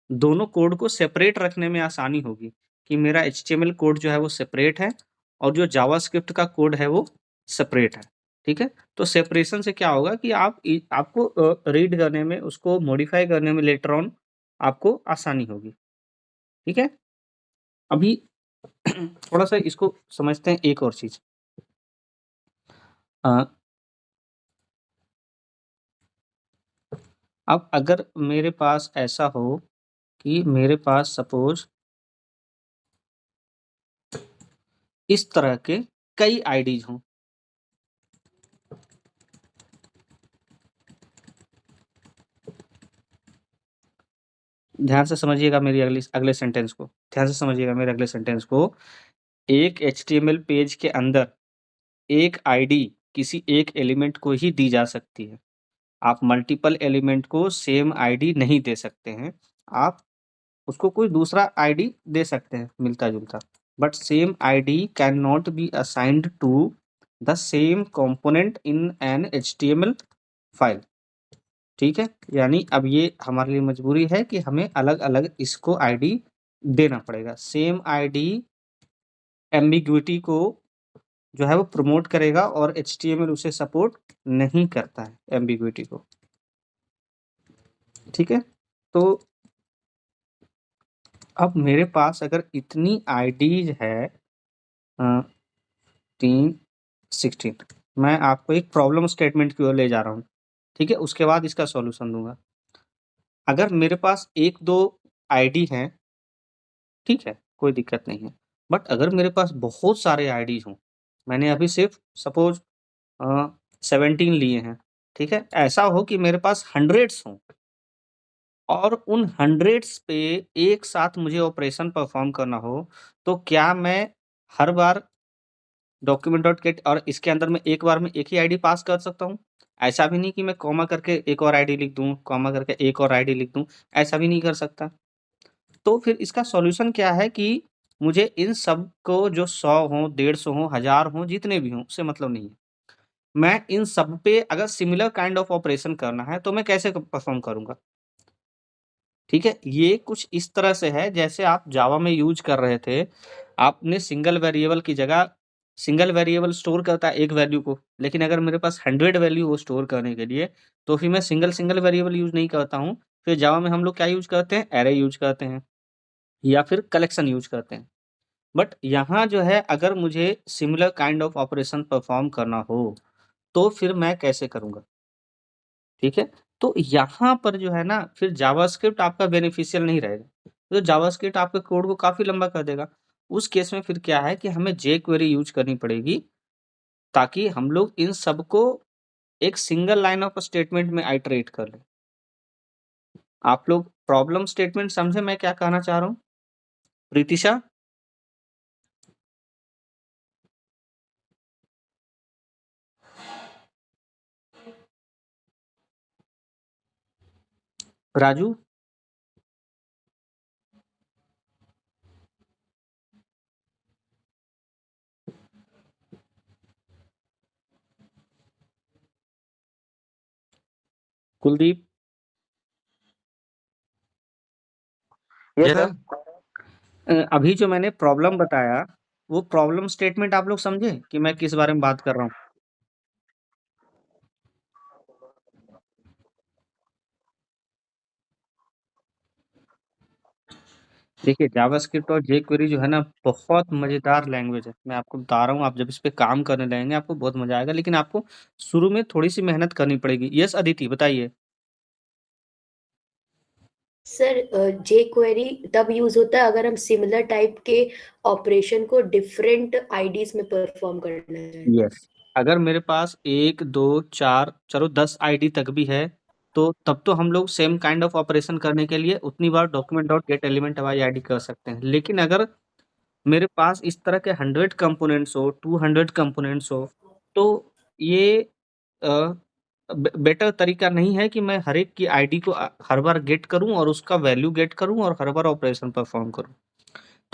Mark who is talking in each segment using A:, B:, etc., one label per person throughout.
A: दोनों कोड को सेपरेट रखने में आसानी होगी कि मेरा एचटीएमएल कोड जो है वो सेपरेट है और जो जावास्क्रिप्ट का कोड है वो सेपरेट है। ठीक है? तो सेपरेशन से क्या होगा कि आपको रीड करने में, उसको मॉडिफाई करने में लेटर ऑन आपको आसानी होगी। ठीक है? अभी थोड़ा-सा इसको समझते हैं एक और चीज़। अ, अब अगर मेरे पास ऐसा हो कि मेरे पास सपोज़ इस तरह के कई आईडीज़ हों। ध्यान से समझिएगा मेरी अगले सेंटेंस को। ध्यान से समझिएगा मेरे अगले सेंटेंस को। एक एचटीएमएल पेज के अंदर एक आईडी किसी एक एलिमेंट को ही दी जा सकती है। आप मल्टीपल एलिमेंट को सेम आईडी नहीं दे सकते हैं। आप उसको कोई दूसरा आईडी दे सकते हैं मिलता-जुलता। But same ID can not be assigned to the same component in an HTML file. ठीक है? यानी अब ये हमारे लिए मजबूरी है कि हमें अलग-अलग इसको आईडी देना पड़ेगा। सेम आईडी एम्बिग्यूइटी को जो है वो प्रमोट करेगा और एचटीएमएल उसे सपोर्ट नहीं करता है एम्बिग्यूइटी को। ठीक है? तो अब मेरे पास अगर इतनी आईडीज़ है 3, 16, मैं आपको एक प्रॉब्लम स्टेटमेंट की ओर ले जा रहा हूँ। ठीक है? उसके बाद इसका सॉल्यूशन दूँगा। अगर मेरे पास 1-2 आईडी हैं, ठीक है, कोई दिक्कत नहीं है। बट अगर मेरे पास बहुत सारे आईडीज़ हों, मैंने अभी सिर्फ़ सपोज़ 17 लिए हैं, ठीक है? ऐसा हो कि मेरे पास हंड्रेड्स हों और उन हंड्रेड्स पे एक साथ मुझे ऑपरेशन परफ़ॉर्म करना हो, तो क्या मैं हर बार डॉक्यूमेंट डॉट गेट और इसके अंदर मैं एक बार में एक ही आईडी पास कर सकता हूँ? ऐसा भी नहीं कि मैं कॉमा करके एक और आईडी लिख दूँ, कॉमा करके एक और आईडी लिख दूँ, ऐसा भी नहीं कर सकता। तो फिर इसका सॉल्यूशन क्या है कि मुझे इन सब को जो 100 हों, 150 हों, 1000 हों, जितने भी हों, उससे मतलब नहीं है। मैं इन सब पे अगर सिमिलर काइंड ऑफ ऑपरेशन करना है, तो मैं कैसे क परफ़ॉर्म करूँगा? ठीक है? ये कुछ इस तरह से है जैसे आप जावा में यूज़ कर रहे थे, आपने सिंगल वेरिएबल की जगह सिंगल वेरिएबल स्टोर करता है एक वैल्यू को, लेकिन अगर मेरे पास 100 वैल्यू हो स्टोर करने के लिए, तो फिर मैं सिंगल वेरिएबल यूज़ नहीं करता हूँ। फिर जावा में हम लोग क्या यूज़ करते हैं? अरे यूज़ करते हैं या फिर कलेक्शन यूज़ करते हैं। बट यहाँ जो है अगर मुझे similar kind of operation perform करना हो, तो फिर मैं कैसे करूँगा? ठीक है? तो यहाँ पर जो है ना फिर जावास्क्रिप्ट आपका बेनिफिशियल नहीं रहेगा। तो जावास्क्रिप्ट आपके कोड को काफ़ी लंबा कर देगा। उस केस में फिर क्या है कि हमें जेक्वेरी यूज़ करनी पड़ेगी, ताकि हम लोग इन सबको एक सिंगल लाइन ऑफ स्टेटमेंट में आइटरेट कर लें। आप लोग प्रॉब्लम स्टेटमेंट समझे मैं क्या कहना चाह रहा हूँ? प्रीतिशा? राजू? कुलदीप?
B: Yes sir.
A: अभी जो मैंने प्रॉब्लम बताया, वो प्रॉब्लम स्टेटमेंट आप लोग समझे कि मैं किस बारे में बात कर रहा हूँ? देखिए, जावास्क्रिप्ट और जेक्वेरी जो है ना बहुत मज़ेदार लैंग्वेज है। मैं आपको बता रहा हूँ, आप जब इस पे काम करने लगेंगे आपको बहुत मज़ा आएगा, लेकिन आपको शुरू में थोड़ी-सी मेहनत करनी पड़ेगी। यस अदिति बताइए?
C: सर जेक्वेरी तब यूज होता है अगर हम सिमिलर टाइप के ऑपरेशन को डिफरेंट आईडीज में परफॉर्म करना चाहें तो।
A: यस। अगर मेरे पास 1, 2, 4 चलो 10 आईडी तक भी है, तो तब तो हम लोग सेम काइंड ऑफ ऑपरेशन करने के लिए उतनी बार डॉक्यूमेंट डॉट गेट एलिमेंट वाली आईडी कर सकते हैं। लेकिन अगर मेरे पास इस तरह के 100 कंपोनेंट्स हो, 200 कंपोनेंट्स हो, तो ये अ, बेटर तरीका नहीं है कि मैं हर एक की आईडी को हर बार गेट करूँ और उसका वैल्यू गेट करूँ और हर बार ऑपरेशन परफॉर्म करूँ।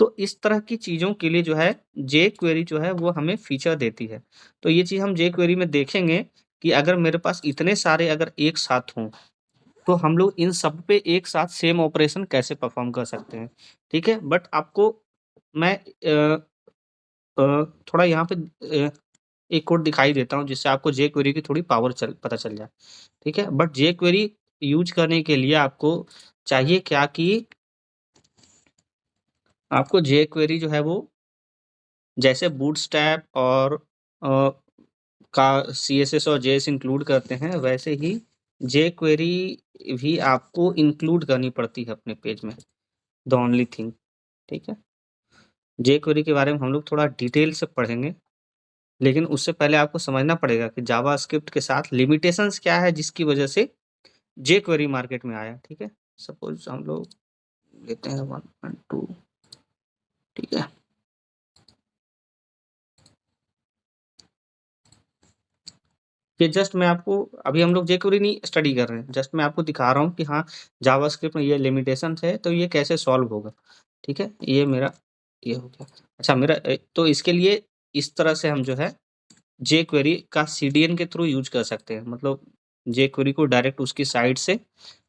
A: तो इस तरह की चीज़ों के लिए जो है जेक्वेरी जो है वो हमें फीचर देती है। तो ये चीज़ हम जेक्वेरी में देखेंगे कि अगर मेरे पास इतने सारे अगर एक साथ हों, तो हम लोग इन सब पे एक साथ सेम ऑपरेशन कैसे परफॉर्म कर सकते हैं, ठीक है। बट आपको मैं थोड़ा यहाँ पे एक कोड दिखाई देता हूँ जिससे आपको jQuery की थोड़ी पावर पता चल जाए, ठीक है। बट jQuery यूज करने के लिए आपको चाहिए क्या कि आपको jQuery जो है वो जैसे बूटस्ट्रैप और का CSS और JS इंक्लूड करते हैं, वैसे ही jQuery भी आपको इंक्लूड करनी पड़ती है अपने पेज में, द ओनली थिंग, ठीक है। jQuery के बारे में हम लोग थोड़ा डिटेल से पढ़ेंगे, लेकिन उससे पहले आपको समझना पड़ेगा कि जावास्क्रिप्ट के साथ लिमिटेशंस क्या है जिसकी वजह से jQuery मार्केट में आया, ठीक है। सपोज हम लोग लेते हैं 1.2, ठीक है। ये जस्ट मैं आपको अभी हम लोग jQuery नहीं स्टडी कर रहे हैं, जस्ट मैं आपको दिखा रहा हूँ कि हाँ जावास्क्रिप्ट में ये लिमिटेशंस है तो ये कैसे सॉल्व होगा, ठीक है। ये मेरा ये हो गया। अच्छा मेरा तो इसके लिए इस तरह से हम जो है jQuery का CDN के थ्रू यूज कर सकते हैं, मतलब jQuery को डायरेक्ट उसकी साइट से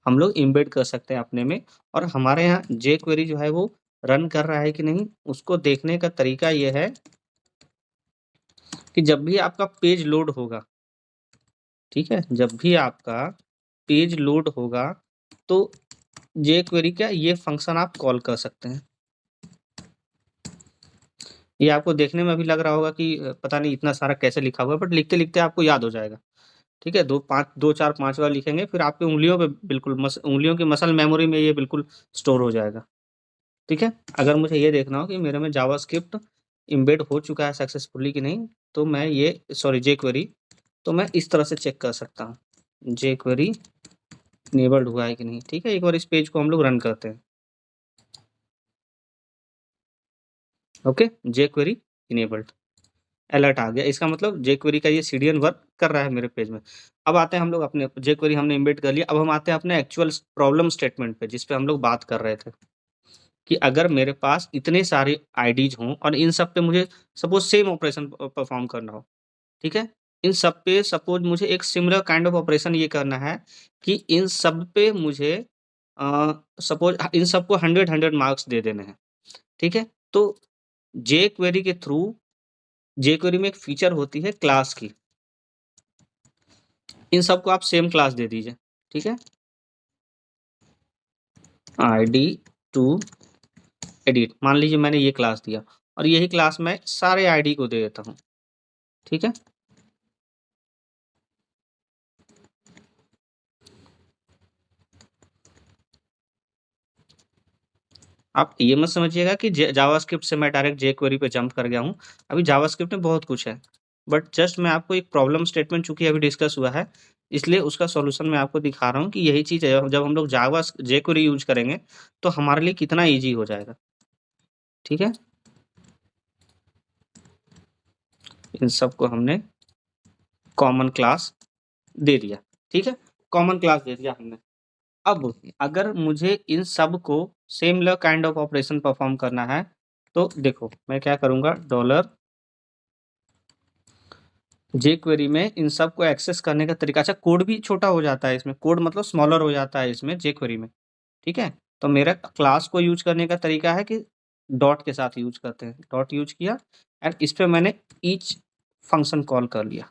A: हम लोग इम्बेड कर सकते हैं अपने में, और हमारे यहाँ jQuery जो है वो रन कर रहा है कि नहीं उसको देखने का तरीका ये है कि जब भी आपका पेज लोड होगा, ठीक है, जब भी आपका पेज लोड होगा तो jQuery का ये फंक्शन आप कॉल कर सकते हैं। ये आपको देखने में अभी लग रहा होगा कि पता नहीं इतना सारा कैसे लिखा हुआ है, बट लिखते-लिखते आपको याद हो जाएगा, ठीक है। 2-4-5 बार लिखेंगे फिर आपकी उँगलियों पे बिल्कुल उँगलियों की मसल मेमोरी में ये बिल्कुल स्टोर हो जाएगा, ठीक है। अगर मुझे ये देखना हो कि मेरे में जावास्क्रिप्ट एम्बेड हो चुका है सक्सेसफुली कि नहीं, तो मैं ये jQuery तो मैं इस तरह से चेक कर सकता हूँ, jQuery इनेबल्ड हुआ है कि नहीं, ठीक है। एक बार इस पेज को हम लोग रन करते हैं। ओके, jQuery इनेबल्ड, अलर्ट आ गया, इसका मतलब jQuery का ये CDN वर्क कर रहा है मेरे पेज में। अब आते हैं हम लोग अपने jQuery हमने एम्बेड कर लिया, अब हम आते हैं अपने एक्चुअल प्रॉब्लम स्टेटमेंट पे जिस पे हम लोग बात कर रहे थे कि अगर मेरे पास इतने सारे आईडीज हों और इन सब पे मुझे सपोज सेम ऑपरेशन परफॉर्म करना हो, ठीक है। इन सब पे सपोज मुझे एक सिमिलर काइंड ऑफ ऑपरेशन ये करना है कि इन सब पे मुझे सपोज इन सबको 100 मार्क्स दे देने हैं, ठीक है। तो jQuery के थ्रू jQuery में एक फीचर होती है क्लास की, इन सबको आप सेम क्लास दे दीजिए, ठीक है। id to edit मान लीजिए मैंने ये क्लास दिया और यही क्लास मैं सारे आईडी को दे देता हूँ, ठीक है। आप ये मत समझिएगा कि जावास्क्रिप्ट से मैं डायरेक्ट jQuery पे जंप कर गया हूँ, अभी जावास्क्रिप्ट में बहुत कुछ है, बट जस्ट मैं आपको एक प्रॉब्लम स्टेटमेंट चूँकि अभी डिस्कस हुआ है, इसलिए उसका सॉल्यूशन मैं आपको दिखा रहा हूँ कि यही चीज़ है जब हम लोग jQuery यूज़ करेंगे, तो हमारे लिए कितना ईज़ी हो जाएगा, ठीक है। इन सबको हमने कॉमन क्लास दे दिया, ठीक है, कॉमन क्लास दे दिया हमने। अब अगर मुझे इन सब को similar kind of operation perform करना है, तो देखो मैं क्या करूँगा jQuery में इन सब को एक्सेस करने का तरीका, अच्छा कोड भी छोटा हो जाता है इसमें, कोड मतलब स्मॉलर हो जाता है इसमें jQuery में, ठीक है। तो मेरा क्लास को यूज़ करने का तरीका है कि डॉट के साथ यूज़ करते हैं, डॉट यूज़ किया एंड इस पे मैंने ईच फंक्शन कॉल कर लिया।